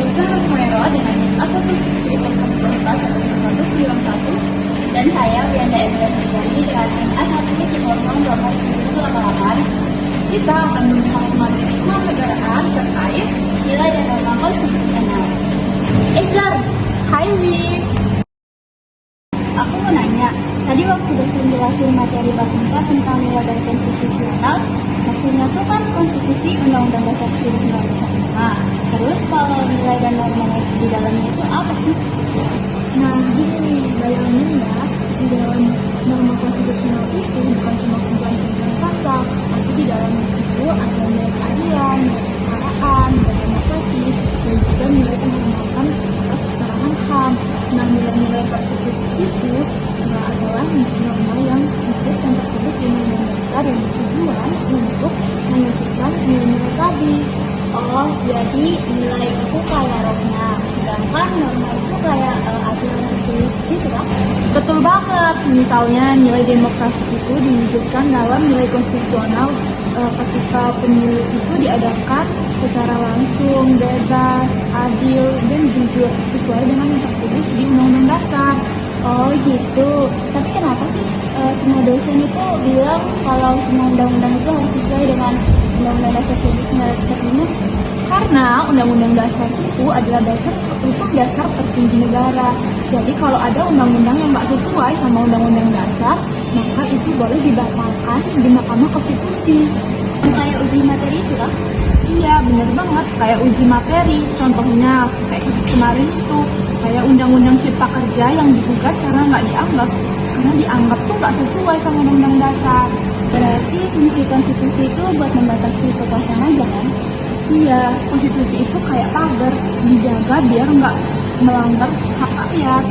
aku Zahra Humaira dengan NIM A1C0119191. Dan saya Wianda Emilia Sarjani dengan NIM A1C0129188. Kita akan membahas materi kewarganegaraan terkait Nilai dan norma konstitusional. Zar, Hai Wi. aku mau nanya. Tadi waktu dosen jelasin materi bab 4 tentang nilai dan konstitusional, maksudnya tuh kan konstitusi Undang-Undang Dasar 1945. Terus kalau nilai dan normanya itu di dalamnya itu apa sih? Nah, gini, bayangin ya, di dalam norma konstitusional itu bukan cuma kumpulan-kumpulan pasal, tapi di dalamnya itu ada nilai keadilan, nilai kesetaraan, nilai demokratis, dan juga nilai penghormatan serta kesetaraan HAM. Nah, nilai-nilai tersebut itu adalah norma yang ikut dan tertulis di Undang-Undang Dasar yang bertujuan untuk mewujudkan nilai-nilai tadi. Oh, jadi nilai itu kayak rohnya, sedangkan norma itu kayak aturan tertulis gitu kan? Betul banget. Misalnya nilai demokrasi itu diwujudkan dalam nilai konstitusional ketika pemilu itu diadakan secara langsung, bebas, adil, dan jujur sesuai dengan yang tertulis di Undang-Undang Dasar. Oh gitu. Tapi kenapa sih semua dosen itu bilang kalau semua undang-undang itu harus sesuai dengan Undang-Undang Dasar 1945? Karena Undang-Undang Dasar itu adalah hukum dasar tertinggi negara. Jadi kalau ada undang-undang yang nggak sesuai sama Undang-Undang Dasar, maka itu boleh dibatalkan di Mahkamah Konstitusi. Kayak uji materi itu kan? Iya, bener banget. Kayak uji materi. Contohnya, kayak kemarin itu. Kayak Undang-Undang Cipta Kerja yang digugat karena nggak dianggap. Karena dianggap tuh nggak sesuai sama Undang-Undang Dasar. Berarti fungsi konstitusi itu buat membatasi kekuasaan aja kan? Iya, konstitusi itu kayak pagar. Dijaga biar nggak melanggar hak rakyat.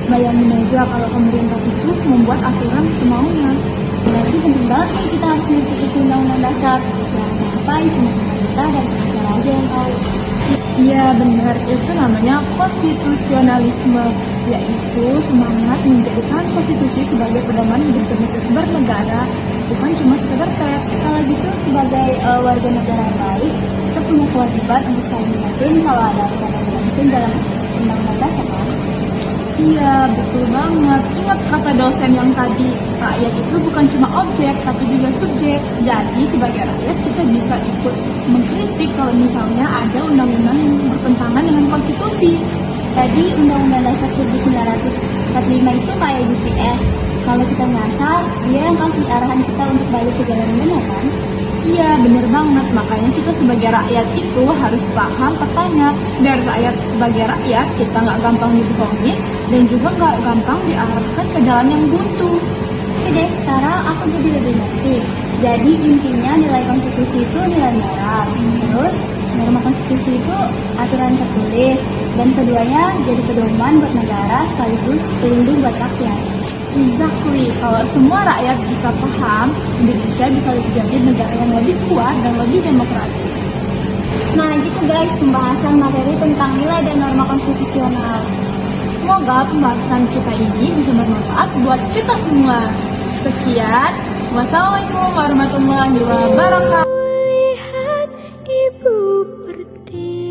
Bayangin aja kalau pemerintah itu membuat aturan semaunya. Berarti penting banget nih kita harus mengikuti Undang-Undang Dasar. Jangan sampai cuma pemerintah dan pengusaha aja yang tahu. Iya benar, itu namanya konstitusionalisme, yaitu semangat menjadikan konstitusi sebagai pedoman hidup bernegara, bukan cuma sekedar teks. Kalau gitu sebagai warga negara yang baik, kita punya kewajiban untuk saling ingatin kalau ada aturan yang penting dalam Undang-Undang Dasar kan? Iya, betul banget. Ingat kata dosen yang tadi, rakyat itu bukan cuma objek, tapi juga subjek. Jadi sebagai rakyat kita bisa ikut mengkritik kalau misalnya ada undang-undang yang bertentangan dengan konstitusi. Jadi Undang-Undang Dasar 1945 itu kayak GPS. Kalau kita nyasar, dia yang kasih arahan kita untuk balik ke jalan yang benar kan? Iya, bener banget. Makanya kita sebagai rakyat itu harus paham petanya. Biar rakyat sebagai rakyat, kita nggak gampang dibohongin dan juga nggak gampang diarahkan ke jalan yang buntu. Oke deh, sekarang aku jadi lebih ngerti. Jadi intinya nilai konstitusi itu nilai moral. Terus norma konstitusi itu aturan tertulis. Dan keduanya jadi pedoman buat negara sekaligus pelindung buat rakyat. Exactly. Kalau semua rakyat bisa paham, Indonesia bisa jadi negara yang lebih kuat dan lebih demokratis. Nah gitu guys, pembahasan materi tentang nilai dan norma konstitusional. Semoga pembahasan kita ini bisa bermanfaat buat kita semua. Sekian, wassalamualaikum warahmatullahi wabarakatuh. Lihat ibu pertiwi